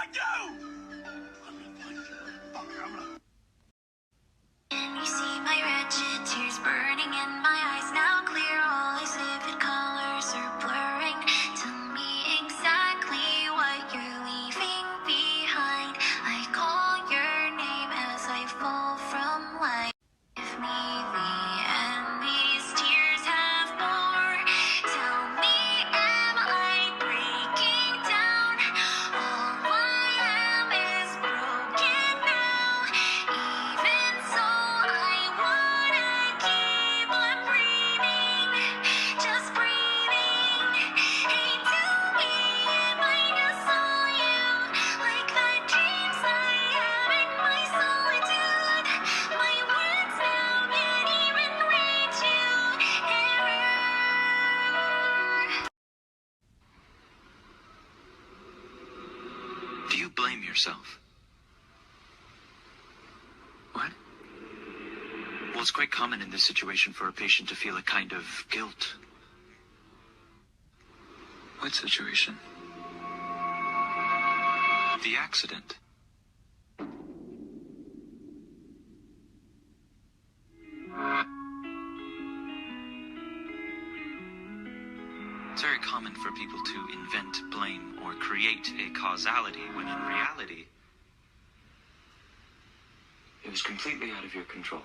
I do? Let me find you, fucker. I'm gonna... You see my wretched tears burning in my eyes now, clear all these vivid colors are blurring. Tell me exactly what you're leaving behind. I call your name as I fall from life. Give me the end these tears have more. Tell me, am I breaking down? All I am is broken now. Even so, I wanna keep on breathing, just breathing. Hey, tell me if I just saw you, like the dreams I have in my solitude. My words now can't even reach you. Error. Do you blame yourself? What? Well, it's quite common in this situation for a patient to feel a kind of guilt. What situation? The accident. It's very common for people to invent blame or create a causality when in reality, it was completely out of your control.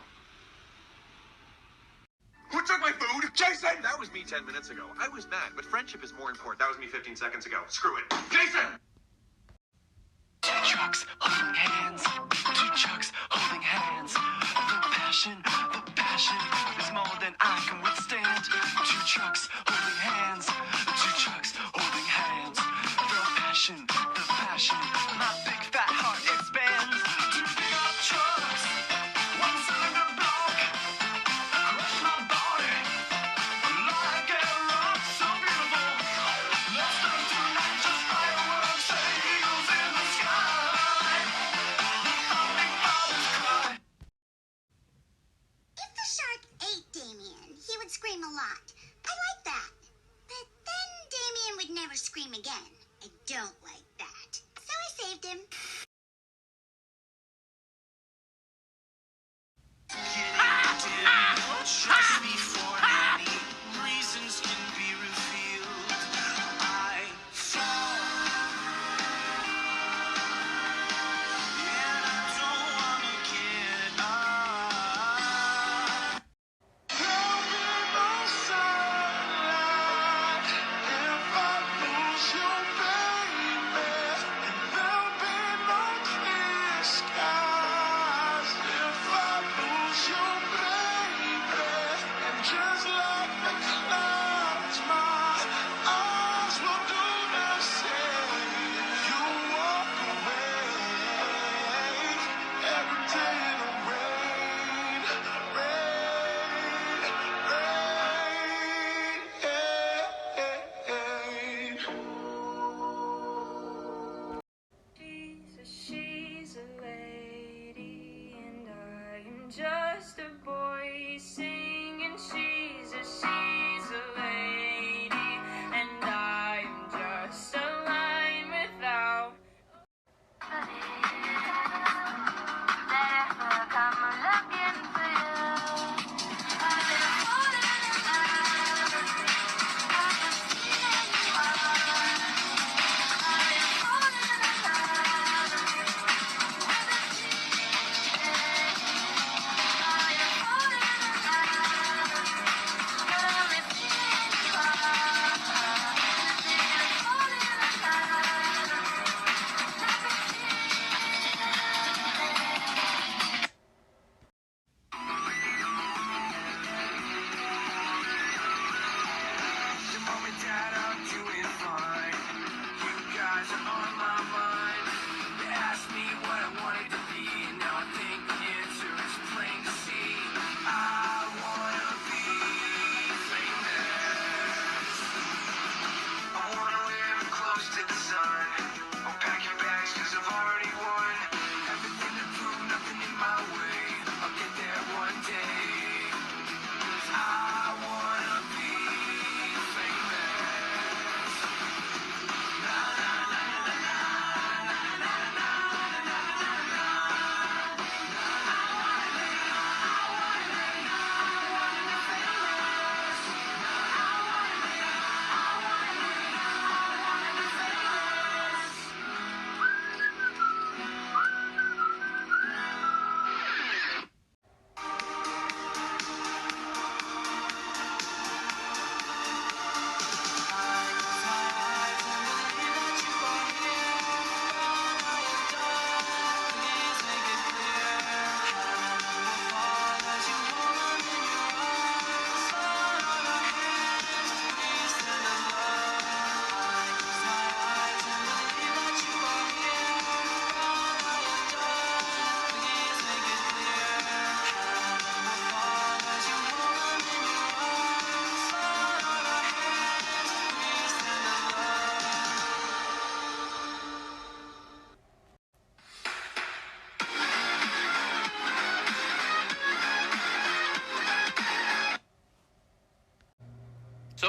Who took my food? Jason! That was me 10 minutes ago. I was mad, but friendship is more important. That was me 15 seconds ago. Screw it. Jason! Two trucks holding hands. Two trucks holding hands. The passion is more than I can withstand. Two trucks holding hands. Two trucks holding hands. The passion, my big fat heart expands. Two big old trucks, one cylinder block, crush my body like a rock so beautiful. Let's turn tonight just fireworks and eagles in the sky. The founding fathers cry. If the shark ate Damien, he would scream a lot. I like that. But then Damien would never scream again. I don't like that. So I saved him. Trust me for any reasons can be revealed. I fall, and I don't wanna get up. There'll be no sunlight if I lose you, baby. And there'll be no clear skies if I lose you, baby. And just like the clouds, my eyes will do the same. You walk away every day in the rain, She's a lady, and I am just a boy singing. She's a lady, and I am just a line without. Come looking for the moment that I'm doing fine, you guys are on my mind. They asked me what I wanted to be, and now I think the answer is plain to see. I wanna be famous. I wanna live close to the sun. I'll pack your bags 'cause I've already won. Everything to prove, nothing in my way. I'll get there one day. 'Cause I wanna be famous. Na na na na na na.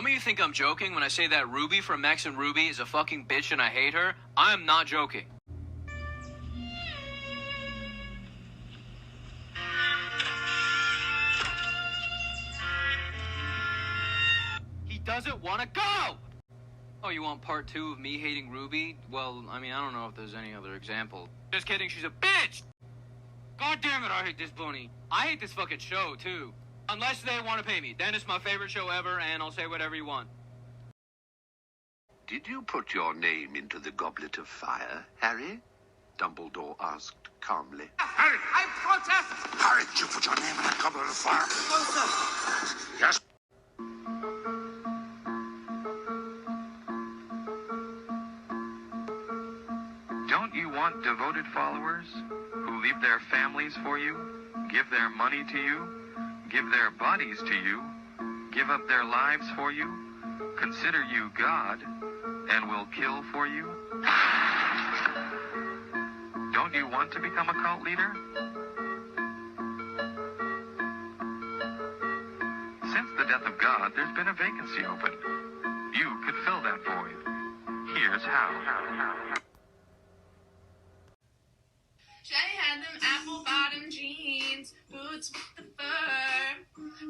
Some of you think I'm joking when I say that Ruby from Max and Ruby is a fucking bitch and I hate her. I'm not joking. He doesn't want to go! Oh, you want part 2 of me hating Ruby? Well, I mean, I don't know if there's any other example. Just kidding, she's a bitch! God damn it, I hate this bunny. I hate this fucking show, too. Unless they want to pay me. Then it's my favorite show ever, and I'll say whatever you want. Did you put your name into the Goblet of Fire, Harry? Dumbledore asked calmly. Harry! I protest! Harry, did you put your name in a goblet of fire? Yes. Don't you want devoted followers who leave their families for you, give their money to you, give their bodies to you, give up their lives for you, consider you God, and will kill for you? Don't you want to become a cult leader? Since the death of God, there's been a vacancy open. You could fill that void. Here's how. Jenny had them apple-bottom jeans, boots with the fur.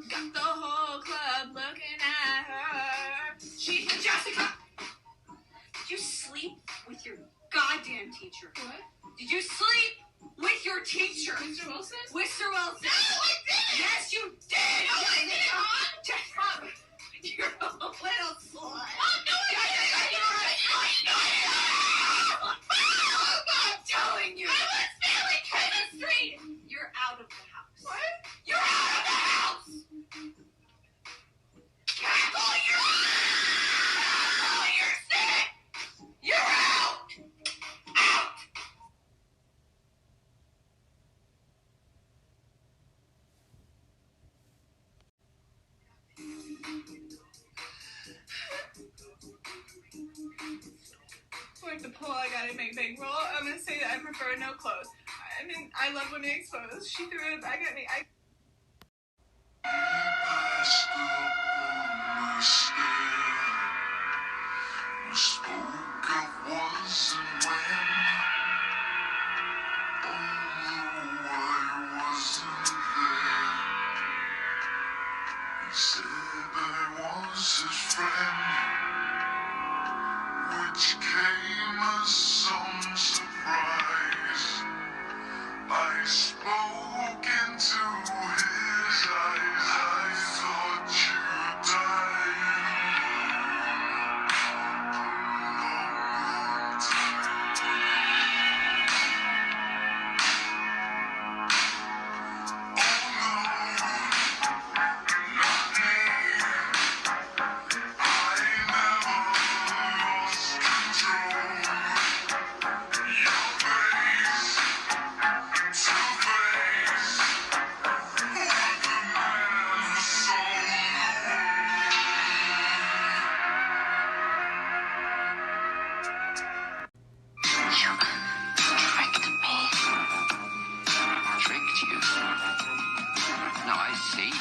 Got the whole club looking at her. She said, Jessica! Did you sleep with your goddamn teacher? What? Did you sleep with your teacher? Mr. Wilson? Mr. Wilson! No, I didn't! Yes, you did! No, I didn't, Mom! Jessica! You're a little slut. Mom, no, I didn't! I'm telling you! I was failing chemistry! You're out of the house. What? You're out of the house! Cackle, you're out! Oh, you're sick! You're out! Out! Like the pull, I gotta make big roll. I'm gonna say that I prefer no clothes. I mean, I love when they expose. She threw it back at me. We spoke of was and when, although I wasn't there. He said I was his friend, which came as some surprise. I spoke into his eyes. I thought you died Tricked you? No, I saved you.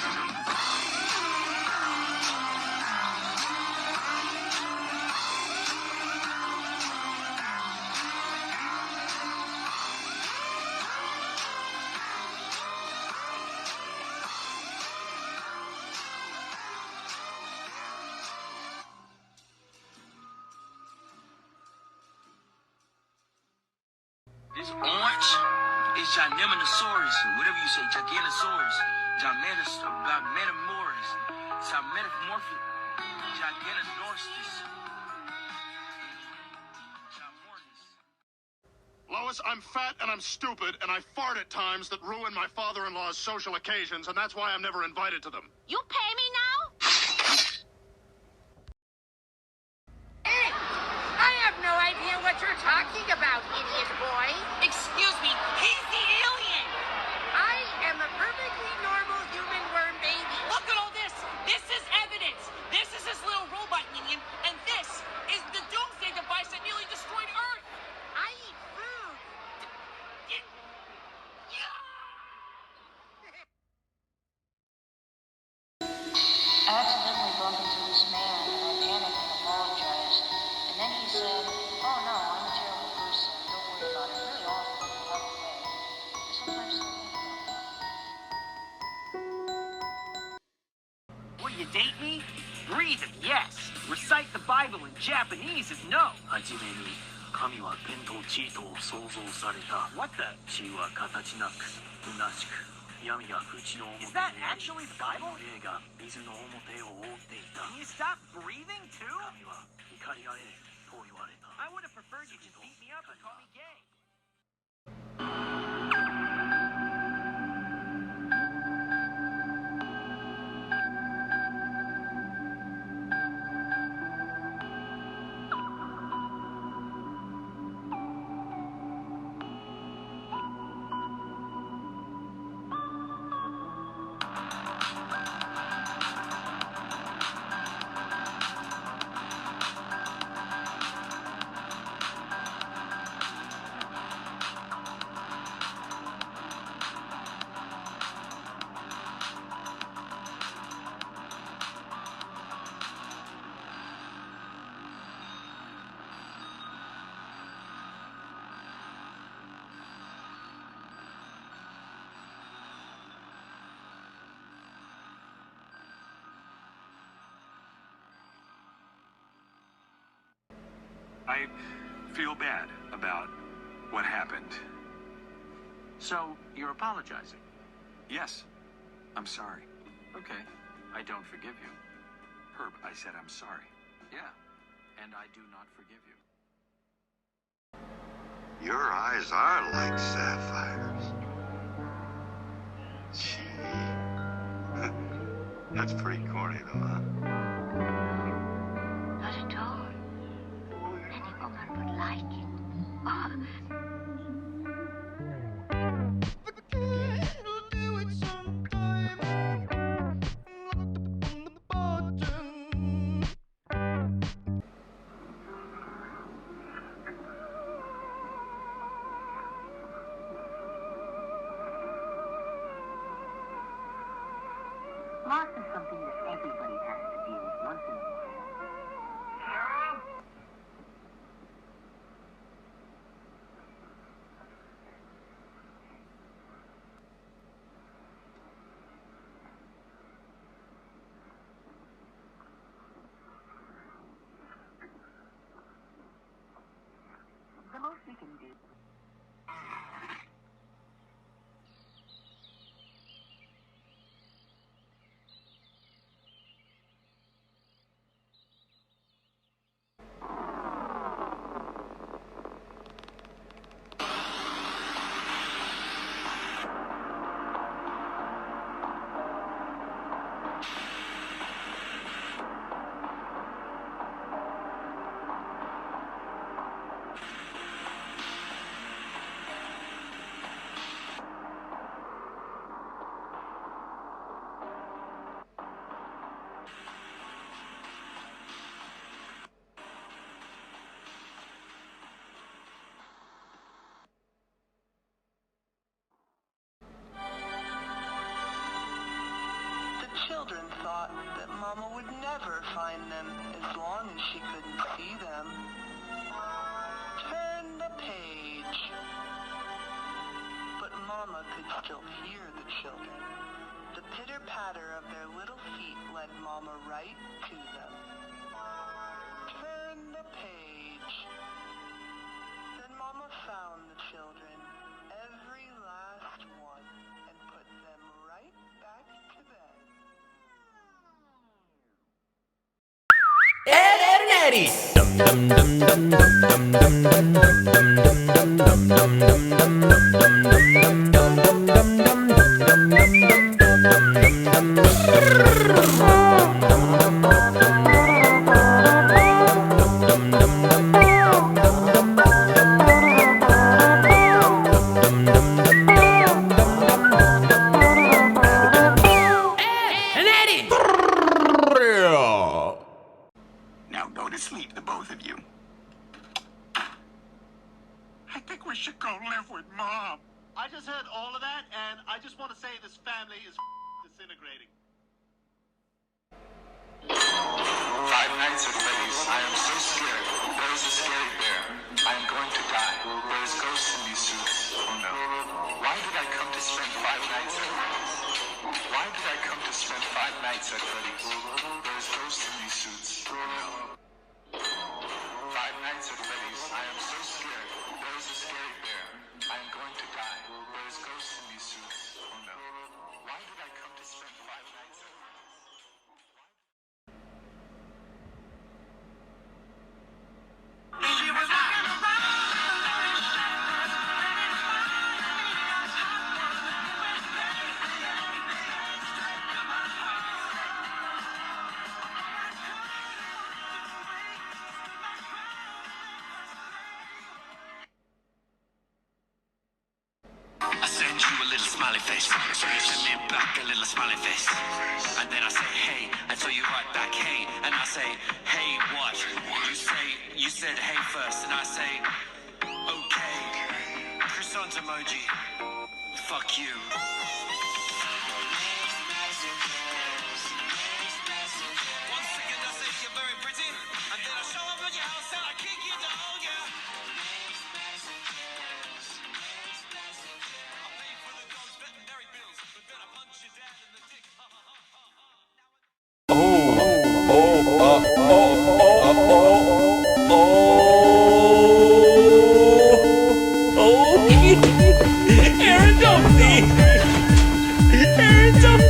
This orange is Gigantosaurus, or whatever you say, Gigantosaurus, Gigantosaurus, Metamorphic, Giganosaurus. Lois, I'm fat and I'm stupid, and I fart at times that ruin my father-in-law's social occasions, and that's why I'm never invited to them. You pay me now? Hey! I have no idea what you're talking about, idiot boy. Excuse me, he's the alien! I am a perfectly normal human worm baby. Look at all this! This is evidence! This is his little robot minion, and this is the doomsday device that nearly destroyed Earth! I eat food. I accidentally bumped into this man survival in Japanese is no. はじめに神は天と地とを創造された。 What the? 地は形なく虚しく闇が淵の表 Is that にあり actually the Bible? 霊が水の表を覆っていた。 Can you stop breathing too? 神は怒りあえと言われた。 I would have preferred you just beat me up and call me gay. I feel bad about what happened. So, you're apologizing? Yes, I'm sorry. Okay. I don't forgive you. Herb, I said I'm sorry. Yeah. And I do not forgive you. Your eyes are like sapphires. Gee. That's pretty corny, though, huh? Not at all. Any woman would like it. Loss is something that everybody has to deal with once in a while. The most we can do. Children thought that Mama would never find them as long as she couldn't see them. Turn the page. But Mama could still hear the children. The pitter-patter of their little feet led Mama right to them. Turn the page. Then Mama found the children, every last one, and put them right back to bed. Ed, Ed, and Eddie. Dum dum dum dum dum dum dum dum dum dum dum dum dum Now go to sleep, the both of you. I think we should go live with Mom. I just heard all of that, and I just want to say this family is disintegrating. 5 Nights at Freddy's. I am so scared. There is a scary bear. I am going to die. There is ghosts in these suits. Oh no. Why did I come to spend 5 nights at Freddy's? Why did I come to spend 5 nights at Freddy's? There is ghosts in these suits. Oh no. smiley face. So you send me back a little smiley face. And then I say, hey, and so you write back, hey. And I say, hey, what? You said hey first, and I say, okay. Croissant emoji. Fuck you. One second I say you're very pretty, and then I show up at your house and I kick you down, yeah. Aaron, don't leave! Aaron, don't!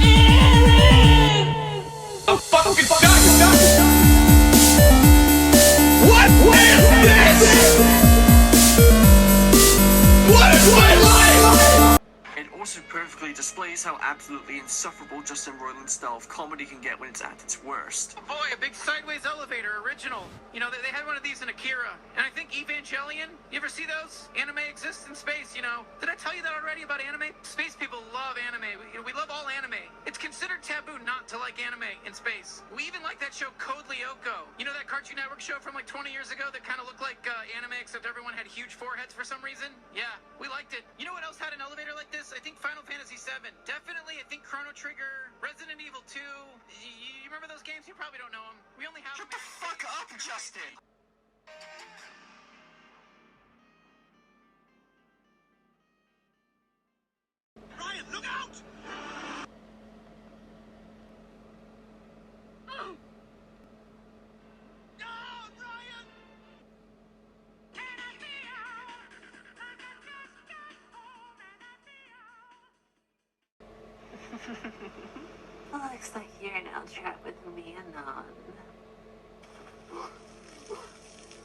Aaron! I'm fucking stuck! What is this? What is my life? It also perfectly displays how absolutely insufferable Justin Roiland's style of comedy can get when it's at its worst. Oh boy, a big sideways elevator, original. You know, they had one of these in Akira. And I think Evangelion, you ever see those? Anime exists in space, you know. Did I tell you that already about anime? Space people love anime. We love all anime. It's considered taboo not to like anime in space. We even like that show Code Lyoko. You know that Cartoon Network show from like 20 years ago that kind of looked like anime except everyone had huge foreheads for some reason? Yeah, we liked it. You know what else had an elevator like this? I think Final Fantasy VII. Definitely, I think Chrono Trigger, Resident Evil 2. You remember those games? You probably don't know them. We only have... Shut the fuck up, Justin! Ryan, look out! Looks like you're now trapped with me, Anon.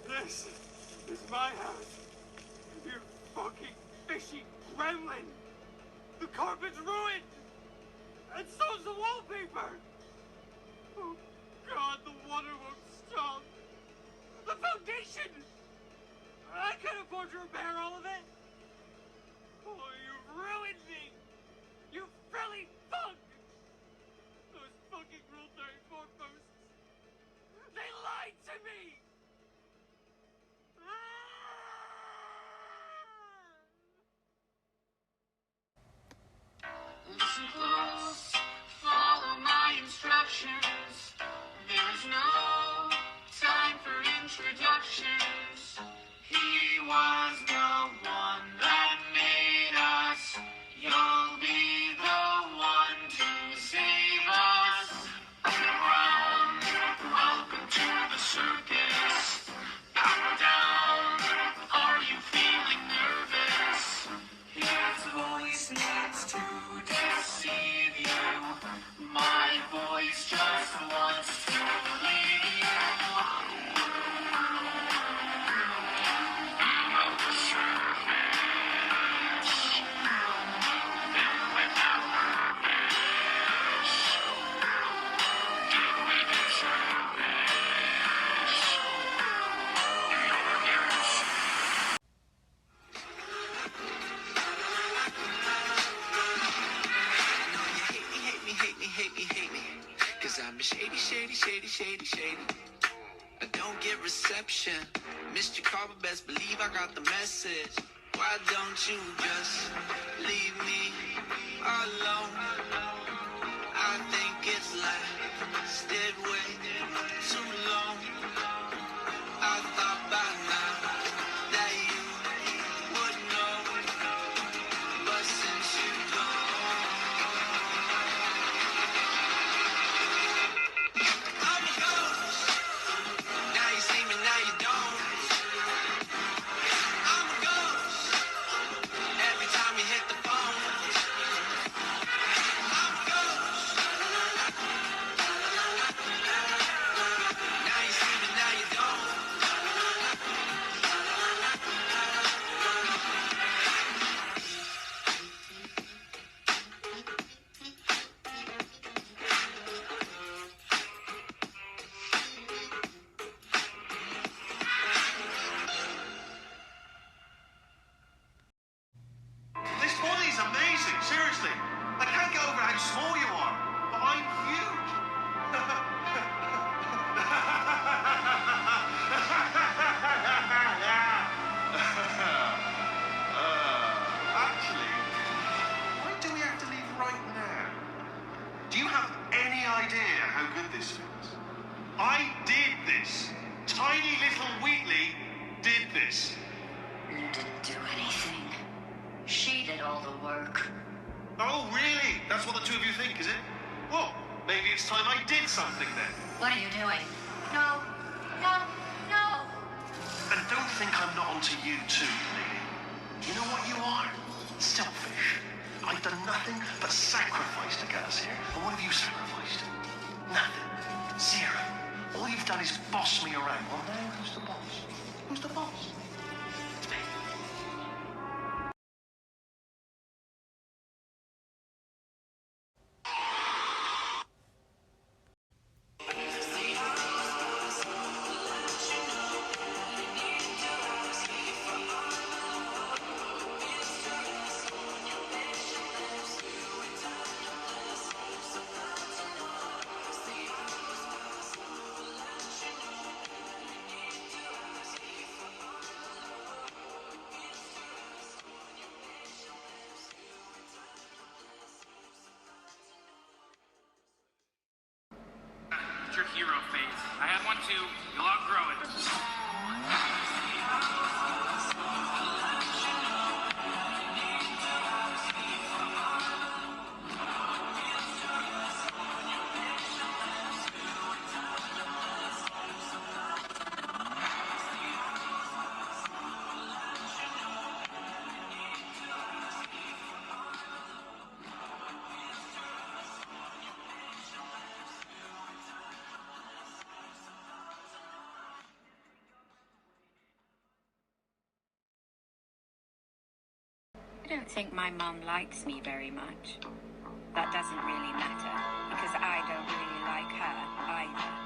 This is my house. You fucking fishy gremlin! The carpet's ruined! And so's the wallpaper! Oh god, the water won't stop! The foundation! I can't afford to repair all of it! Oh, you've ruined me! You frilly fuck! Those fucking Rule 34 posts! They lied to me! Listen close, follow my instructions. There is no time for introductions. He was the one that made us. You'll be the one to save us. Around, welcome to the circus. Power down, are you feeling nervous? His voice needs to deceive you. My voice just wants to leave you. Below the surface. Then without purpose. Did we deserve this? You're guaranteed. Hate me, cause I'm shady. I don't get reception. Missed your call, but best believe I got the message. Why don't you just leave me alone? I think it's lasted way too long. I thought by now that you would know, but since you don't, I'm a ghost. Now you see me, now you don't. I'm a ghost. Every time you hit the phone, I'm a tiny little Wheatley did this. You didn't do anything. She did all the work. Oh, really? That's what the two of you think, is it? Well, maybe it's time I did something then. What are you doing? No. No. No. And don't think I'm not onto you too, lady. You know what you are? Selfish. I've done nothing but sacrifice to get us here. And what have you sacrificed? Nothing. Zero. All you've done is boss me around. Well, now who's the boss? Who's the boss? It's me. It's your hero phase. I have one too. You'll outgrow it. I don't think my mum likes me very much. That doesn't really matter, because I don't really like her either.